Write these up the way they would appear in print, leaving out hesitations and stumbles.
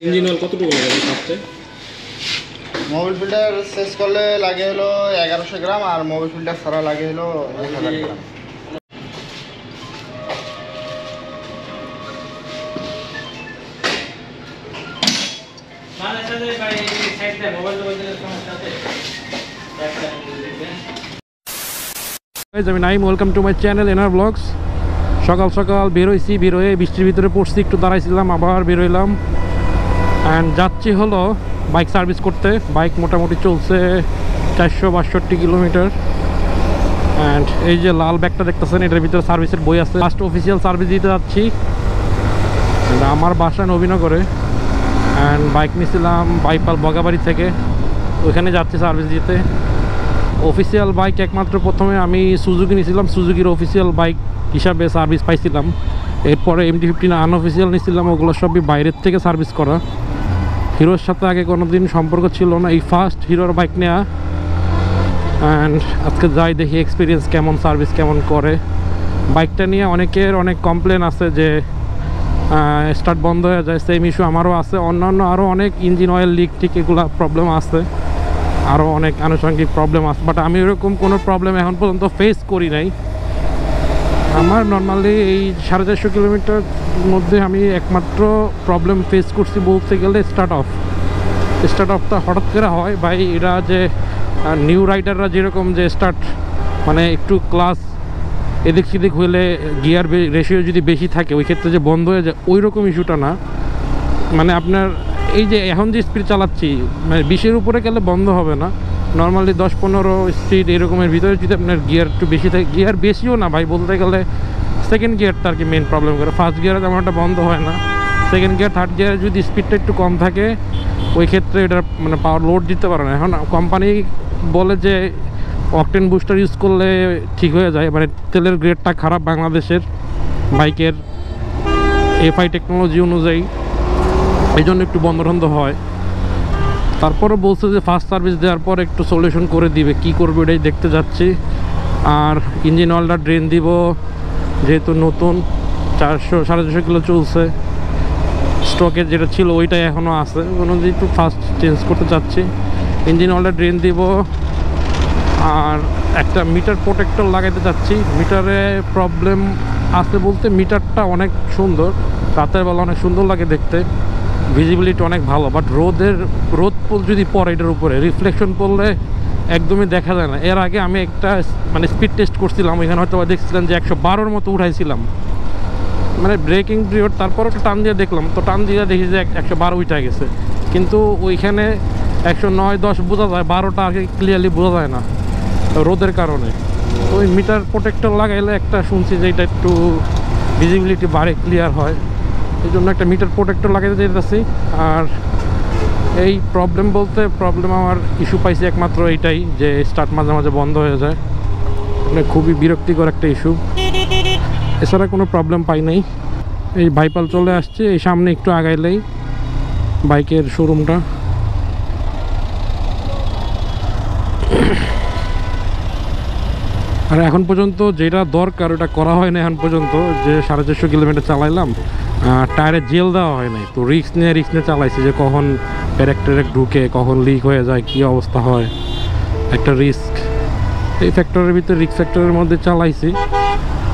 Engine oil কতটুকু লাগে ফার্স্টে? মোবিল ফিল্টার শেষ করলে লাগে হলো 1100 গ্রাম আর মোবিল ফিল্টার ছাড়া লাগে হলো 1000 গ্রাম। আমি Naim, welcome to my channel NR blogs. সকাল সকাল বেরোইছি, বেরোয়ে বৃষ্টির ভিতরে পড়ছি, একটু দাঁড়াইছিলাম, আবার বেরোইলাম অ্যান্ড যাচ্ছি হলো বাইক সার্ভিস করতে। বাইক মোটামুটি চলছে 462 কিলোমিটার। অ্যান্ড এই যে লাল ব্যাগটা দেখতেছেন, এটার ভিতরে সার্ভিসের বই আছে। ফার্স্ট অফিসিয়াল সার্ভিস দিতে যাচ্ছি আমার বাসা নবীনগরে। অ্যান্ড বাইক নিয়েছিলাম বাইপাল বগাবাড়ি থেকে, ওইখানে যাচ্ছি সার্ভিস দিতে। অফিসিয়াল বাইক একমাত্র প্রথমে আমি সুজুকি নিয়েছিলাম, সুজুকির অফিসিয়াল বাইক হিসাবে সার্ভিস পাইছিলাম। এরপরে MT-15 আনঅফিসিয়াল নিয়েছিলাম, ওগুলো সবই বাইরের থেকে সার্ভিস করা। হিরোর সাথে আগে কোনো দিন সম্পর্ক ছিল না, এই ফার্স্ট হিরোর বাইক নেওয়া। অ্যান্ড আজকে যাই দেখি এক্সপিরিয়েন্স কেমন, সার্ভিস কেমন করে। বাইকটা নিয়ে অনেকের অনেক কমপ্লেন আছে যে স্টার্ট বন্ধ হয়ে যায়, সেম ইস্যু আমারও আছে। অন্যান্য আরও অনেক ইঞ্জিন অয়েল লিক টিক এগুলো প্রবলেম আছে, আরও অনেক আনুষঙ্গিক প্রবলেম আছে, বাট আমি এরকম কোনো প্রবলেম এখন পর্যন্ত ফেস করি নাই। আমার নর্মালি এই 450 কিলোমিটার মধ্যে আমি একমাত্র প্রবলেম ফেস করছি বলতে গেলে স্টার্ট অফটা হঠাৎ করে হয় ভাই। এরা যে নিউ রাইডাররা যেরকম যে স্টার্ট মানে একটু ক্লাস এদিক সেদিক হইলে গিয়ার রেশিও যদি বেশি থাকে ওই ক্ষেত্রে যে বন্ধ হয়ে যায়, ওই রকম ইস্যুটা না। মানে আপনার এই যে এখন যে স্পিড চালাচ্ছি, মানে 20-এর উপরে গেলে বন্ধ হবে না। নর্মালি 10-15 স্পিড এরকমের ভিতরে যদি আপনার গিয়ার একটু বেশি থাকে, গিয়ার বেশিও না ভাই বলতে গেলে, সেকেন্ড গিয়ারটা আর কি মেন প্রবলেম করে। ফার্স্ট গিয়ারে তেমন একটা বন্ধ হয় না, সেকেন্ড গিয়ার থার্ড গিয়ারে যদি স্পিডটা একটু কম থাকে ওই ক্ষেত্রে এটার মানে পাওয়ার লোড দিতে পারে না। এখন কোম্পানি বলে যে অকটেন বুস্টার ইউজ করলে ঠিক হয়ে যায়, মানে তেলের গ্রেডটা খারাপ বাংলাদেশের বাইকের FI টেকনোলজি অনুযায়ী, এই জন্য একটু বন্ধ টন্ধ হয়। তারপরে বলছে যে ফার্স্ট সার্ভিস দেওয়ার পর একটু সলিউশন করে দিবে, কি করবে এটাই দেখতে যাচ্ছি। আর ইঞ্জিন অয়েলটা ড্রেন দিব, যেহেতু নতুন 400-450 কিলো চলছে, স্টকের যেটা ছিল ওইটাই এখনও আছে, অনুযায়ী একটু ফার্স্ট চেঞ্জ করতে চাচ্ছি। ইঞ্জিন অয়েলটা ড্রেন দিব আর একটা মিটার প্রোটেক্টর লাগাইতে চাচ্ছি। মিটারে প্রবলেম আছে বলতে, মিটারটা অনেক সুন্দর, রাতের বেলা অনেক সুন্দর লাগে দেখতে, ভিজিবিলিটি অনেক ভালো, বাট রোদ যদি পড়ে এটার উপরে রিফ্লেকশন পড়লে একদমই দেখা যায় না। এর আগে আমি একটা মানে স্পিড টেস্ট করছিলাম, ওইখানে হয়তো দেখছিলাম যে 112-র মতো উঠাইছিলাম, মানে ব্রেকিং পিরিয়ড। তারপর একটা টান দিয়ে দেখলাম, তো টান দিয়ে দেখি যে 112 উঠে গেছে, কিন্তু ওইখানে 109-10 বোঝা যায়, 12টা আর কি ক্লিয়ারলি বোঝা যায় না রোদের কারণে। তো ওই মিটার প্রোটেক্টর লাগাইলে একটা শুনছি যে এটা একটু ভিজিবিলিটি বাড়ে, ক্লিয়ার হয়, এই জন্য একটা মিটার প্রোটেক্টর লাগাইতে যেতেছি। আর এই প্রবলেম বলতে প্রবলেম আমার ইস্যু পাইছি একমাত্র এইটাই যে স্টার্ট মাঝে মাঝে বন্ধ হয়ে যায়, মানে খুবই বিরক্তিকর একটা ইস্যু। এছাড়া কোনো প্রবলেম পাই নাই। এই বাইপাল চলে আসছে, এই সামনে একটু আগাইলেই বাইকের শোরুমটা। আর এখন পর্যন্ত যেটা দরকার ওটা করা হয় না এখন পর্যন্ত, যে 450 কিলোমিটার চালাইলাম, টায়ারে জেল দেওয়া হয় নাই। তো রিস্ক নিয়ে চালাইছি যে কখন পেরেক ঢুকে, কখন লিক হয়ে যায়, কি অবস্থা হয়, একটা রিস্ক। এই ফ্যাক্টরের ভিতরে রিস্ক ফ্যাক্টরের মধ্যে চালাইছি।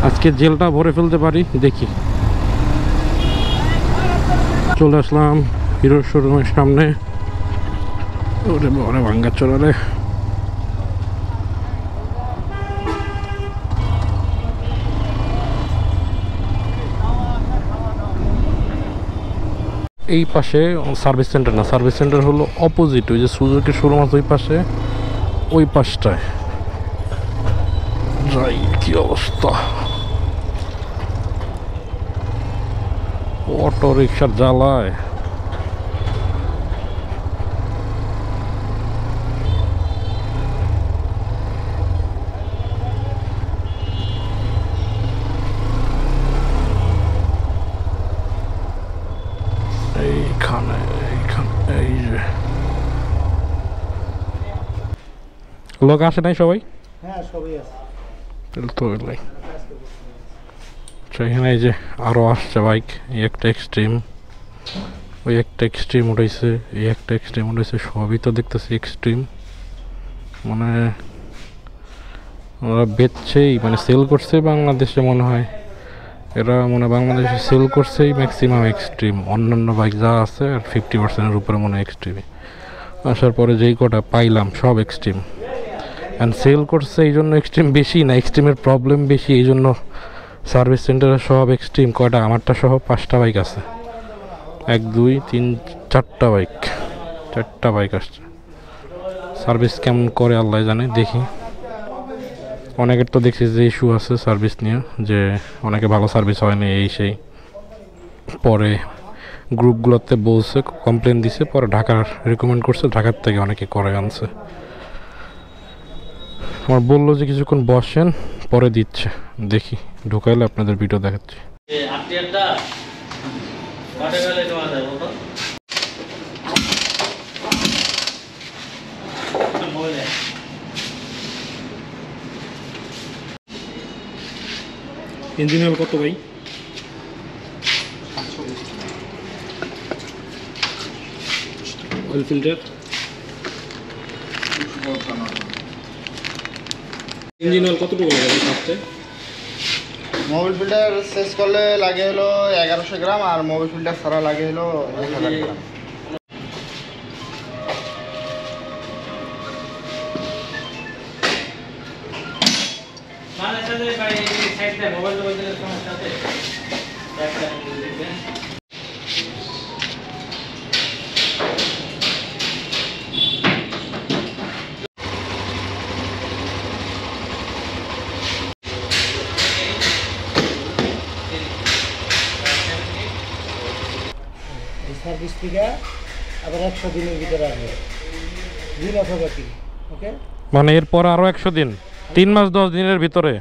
আজকে জেলটা ভরে ফেলতে পারি, দেখি। চলে আসলাম হিরোর শোরুমের সামনে। ওরে বড় ভাঙ্গা চলারে। এই পাশে সার্ভিস সেন্টার না, সার্ভিস সেন্টার হলো অপোজিট, ওই যে সুজুকি শোরুম আছে ওই পাশে, ওই পাশটায় যাই। কি অবস্থা, অটো রিক্সার জ্বালায়। এইখানে এই যে লোক আসে নাই সবাই? হ্যাঁ, সবই আছে। তো এখানে এই যে আরো আসছে বাইক, একটা এক্সট্রিম, ওই একটা এক্সট্রিম উঠাইছে, এই একটা এক্সট্রিম উঠাইছে, সবই তো দেখতেছি এক্সট্রিম। মানে ওরা বেচছেই, মানে সেল করছে বাংলাদেশে মনে হয়, এরা মনে হয় বাংলাদেশে সেল করছেই ম্যাক্সিমাম এক্সট্রিম। অন্যান্য বাইক যা আছে আর 50%-এর উপরে মনে হয় এক্সট্রিমে। আসার পরে যেই কটা পাইলাম সব এক্সট্রিম, অ্যান্ড সেল করছে এই জন্য এক্সট্রিম বেশি না, এক্সট্রিমের প্রবলেম বেশি, এই জন্য সার্ভিস সেন্টারে সব এক্সট্রিম। কয়টা আমারটা সহ 5টা বাইক আছে, 1 2 3 4টা বাইক, 4টা বাইক আসছে। সার্ভিস কেমন করে আল্লাহ জানে, দেখি। অনেকের তো দেখছি যে ইস্যু আছে সার্ভিস নিয়ে, যে অনেকে ভালো সার্ভিস হয়নি এই সেই, পরে গ্রুপগুলোতে বলছে, কমপ্লেন দিছে, পরে ঢাকার রেকমেন্ড করছে, ঢাকার থেকে অনেকে করে আনছে। আমার বললো যে কিছুক্ষণ বসেন, পরে দিচ্ছে, দেখি ঢুকাইলে আপনাদের ভিডিও দেখাচ্ছি। ইঞ্জিন অয়েল কত ভাই? অয়েল ফিল্টার, ইঞ্জিন অয়েল কতটুকু লাগে ফার্স্টে? মোবিল ফিল্টার শেষ করলে লাগে হলো 1100 গ্রাম, আর মোবিল ফিল্টার ছাড়া লাগে হলো 1000 গ্রাম। সার্ভিস থেকে আবার 100 দিনের ভিতরে আসবে, দিন অথবা কি। ওকে, মানে এরপর আরো 100 দিন, 3 মাস 10 দিনের ভিতরে।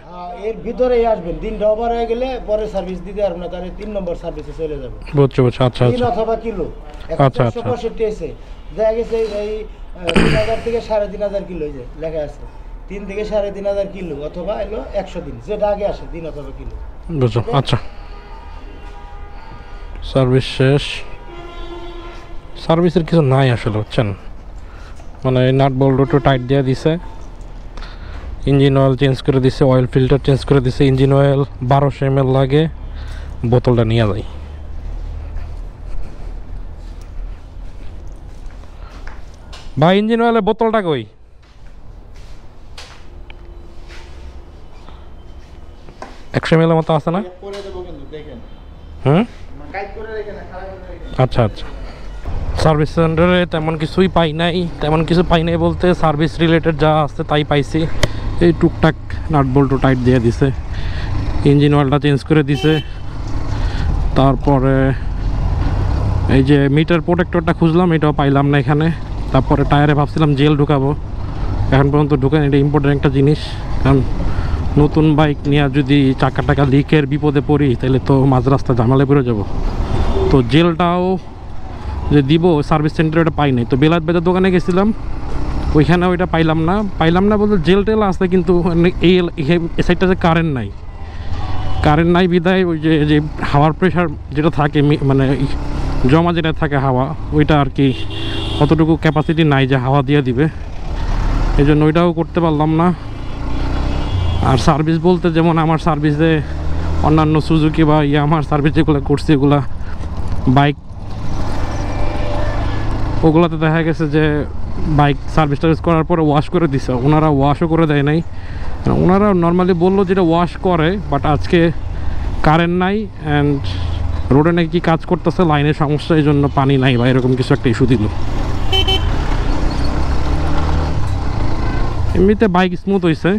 এর ভিতরেই আসবেন। দিনটা ওভার হয়ে গেলে পরে সার্ভিস দিতে পারবো না, তাহলে 3 নম্বর সার্ভিসে চলে যাবে। বুঝছো বুঝছো, আচ্ছা দিন আচ্ছা অথবা কিলো। আচ্ছা, আচ্ছা। 165 এসে দেখা গেছে এই 3000 থেকে 3500 কিলো যে লেখা আছে, 3 থেকে 3500 কিলো, অথবা এলো 100 দিন, যেটা আগে আসে দিন অথবা কিলো। বুঝছো, আচ্ছা। সার্ভিস শেষ, সার্ভিসের কিছু নাই আসলে, বুঝছেন। মানে নাট বল্ট একটু টাইট দিয়ে দিছে, ইঞ্জিন অয়েল চেঞ্জ করে দিছে, অয়েল ফিল্টার চেঞ্জ করে দিছে। ইঞ্জিন অয়েল 1200 ml লাগে, বোতলটা নিয়ে যাই। ভাই ইঞ্জিন অয়েলের বোতলটা কই? 100 ml মতো আছে না? করে দেবো কিন্তু দেখেন, গাইড করে রেখে না, খারাপ করে রেখে। আচ্ছা আচ্ছা। সার্ভিস সেন্টারে তেমন কিছুই পাই নাই, তেমন কিছু পাই নাই বলতে সার্ভিস রিলেটেড যা আছে তাই পাইছি। এই টুকটাক নাট বল্টু টাইট দিয়ে দিছে, ইঞ্জিন অয়েলটা চেঞ্জ করে দিছে, তারপরে এই যে মিটার প্রোটেক্টরটা খুঁজলাম, এটাও পাইলাম না এখানে। তারপরে টায়ারে ভাবছিলাম জেল ঢুকাবো, এখন পর্যন্ত ঢুকান। এটা ইম্পর্টেন্ট একটা জিনিস, কারণ নতুন বাইক নিয়ে যদি চাকা টাকা লিকের বিপদে পড়ি তাহলে তো মাঝ রাস্তা ঝামেলায় পড়ে যাব। তো জেলটাও যে দিব সার্ভিস সেন্টারে ওটা পাই নাই। তো বেলাত বেদের দোকানে গেছিলাম, ওইখানে ওইটা পাইলাম না বলতে জেল টেল আসতে, কিন্তু এই সাইডটা যে কারেন্ট নাই বিদায় ওই যে হাওয়ার প্রেশার যেটা থাকে, মানে জমা যেটা থাকে হাওয়া, ওইটা আর কি অতটুকু ক্যাপাসিটি নাই যে হাওয়া দিয়ে দিবে, এই জন্য ওইটাও করতে পারলাম না। আর সার্ভিস বলতে যেমন আমার সার্ভিসে অন্যান্য সুজুকি বা আমার সার্ভিস যেগুলো করছি এগুলা বাইক, ওগুলাতে দেখা গেছে যে বাইক সার্ভিস টার্ভিস করার পরে ওয়াশ করে দিছে, ওনারা ওয়াশও করে দেয় নাই। ওনারা নর্মালি বললো যেটা ওয়াশ করে, বাট আজকে কারেন্ট নাই অ্যান্ড রোডে নাকি কাজ করতেছে, লাইনের সমস্যা, এই জন্য পানি নাই বা এরকম কিছু একটা ইস্যু দিল। এমনিতে বাইক স্মুথ হয়েছে,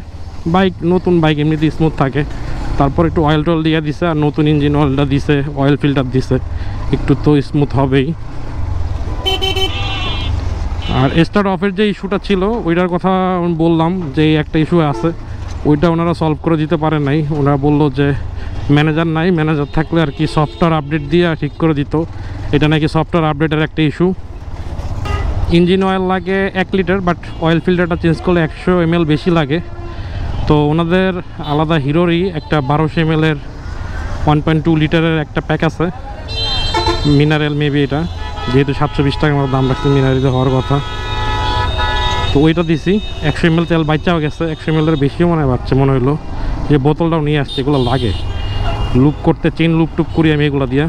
বাইক নতুন বাইক এমনিতে স্মুথ থাকে। তারপর একটু অয়েল টয়েল দিয়ে দিছে, আর নতুন ইঞ্জিন অয়েলটা দিছে, অয়েল ফিল্টার দিছে, একটু তো স্মুথ হবেই। আর স্টার্ট অফের যে ইস্যুটা ছিল ওইটার কথা বললাম, যে একটা ইস্যু আছে, ওইটা ওনারা সলভ করে দিতে পারে নাই। ওনারা বললো যে ম্যানেজার নাই, ম্যানেজার থাকলে আর কি সফটওয়্যার আপডেট দিয়ে ঠিক করে দিত। এটা নাকি সফটওয়্যার আপডেটের একটা ইস্যু। ইঞ্জিন অয়েল লাগে 1 লিটার, বাট অয়েল ফিল্টারটা চেঞ্জ করলে 100 ml বেশি লাগে। তো ওনাদের আলাদা হিরোরই একটা 1200 ml 1.2 লিটারের একটা প্যাক আছে, মিনারেল মেবি এটা। যেহেতু 720 টাকার মতো দাম রাখছে মিনারিতে হওয়ার কথা। তো ওইটা দিছি। 100 ml তেল বাচ্চাও গেছে, 100 ml এর বেশিও মনে হয় বাচ্চা মনে হইলো। যে বোতলটাও নিয়ে আসছে, এগুলো লাগে লুপ করতে, চেন লুপ টুপ করি আমি এগুলো দিয়া।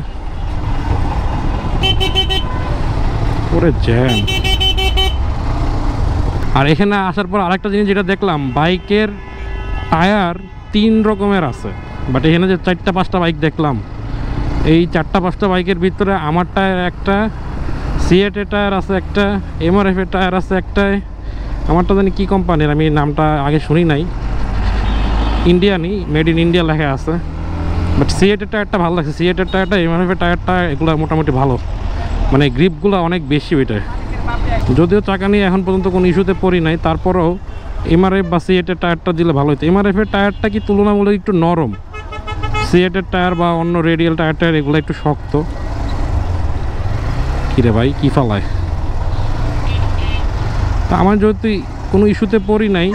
ওরে জ্যাম। আর এখানে আসার পর আরেকটা জিনিস যেটা দেখলাম, বাইকের টায়ার 3 রকমের আছে। বাট এখানে যে 4-5টা বাইক দেখলাম, এই 4-5টা বাইকের ভিতরে আমার টায়ার একটা, সিএটের টায়ার আছে একটা, এমআরএফের টায়ার আছে একটাই। আমারটা জানি কী কোম্পানির, আমি নামটা আগে শুনি নাই। ইন্ডিয়ানই, মেড ইন ইন্ডিয়া লেখা আছে। বাট সিএটের টায়ারটা ভালো লাগছে। সিএটের টায়ারটা, এমআরএফের টায়ারটা এগুলো মোটামুটি ভালো, মানে গ্রিপগুলো অনেক বেশি ওইটায়। যদিও চাকা নিয়ে এখন পর্যন্ত কোনো ইস্যুতে পড়ি নাই, তারপরেও এমআরএফ বা সিএটের টায়ারটা দিলে ভালো হতো। এমআরএফের টায়ারটা কি তুলনামূলক একটু নরম, সিএটের টায়ার বা অন্য রেডিয়াল টায়ার এগুলো একটু শক্ত। কিরে ভাই কী ফালায়? তা আমার যেহেতু কোনো ইস্যুতে পড়ি নাই,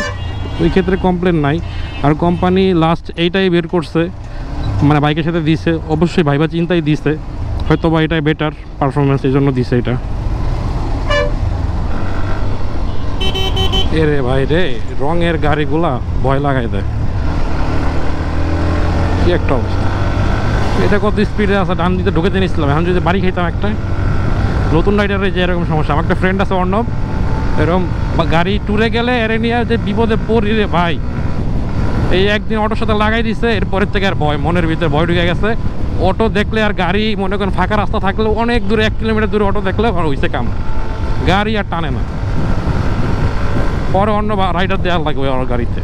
ওই ক্ষেত্রে কমপ্লেন নাই। আর কোম্পানি লাস্ট এইটাই বের করছে, মানে বাইকের সাথে দিছে, অবশ্যই ভাইবা চিন্তাই দিছে, হয়তো বা এটাই বেটার পারফরমেন্স, এই জন্য দিছে এটা। এরে ভাই রে, রঙের গাড়িগুলা ভয় লাগাই দেয়, কি একটা অবস্থা। এটা কত স্পিডে আছে, ডান দিতে ঢুকে নিয়েছিলাম। এখন যদি বাড়ি খাইতাম একটা নতুন রাইডারে, যে এরকম সমস্যা। আমার একটা ফ্রেন্ড আছে অর্ণব, এরকম গাড়ি ট্যুরে গেলে এরে নিয়ে যে বিপদে পড়ি রে ভাই। এই একদিন অটোর সাথে লাগাই দিছে, এরপরের থেকে আর ভয়, মনের ভিতরে ভয় ঢুকে গেছে। অটো দেখলে আর গাড়ি, মনে করেন ফাঁকা রাস্তা থাকলে অনেক দূরে 1 কিলোমিটার দূরে অটো দেখলে আর হইছে কাম, গাড়ি আর টানে না। পরে অন্য রাইডার দেওয়ার লাগবে ওর গাড়িতে।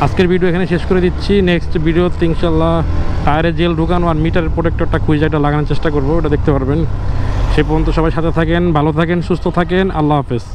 আজকের ভিডিও এখানে শেষ করে দিচ্ছি। নেক্সট ভিডিওতে ইনশাল্লাহ টায়ারে জেল ঢুকানো আর মিটারের প্রোটেক্টরটা খুঁজে এটা লাগানোর চেষ্টা করবো, ওটা দেখতে পারবেন। সে পর্যন্ত সবাই সাথে থাকেন, ভালো থাকেন, সুস্থ থাকেন। আল্লাহ হাফেজ।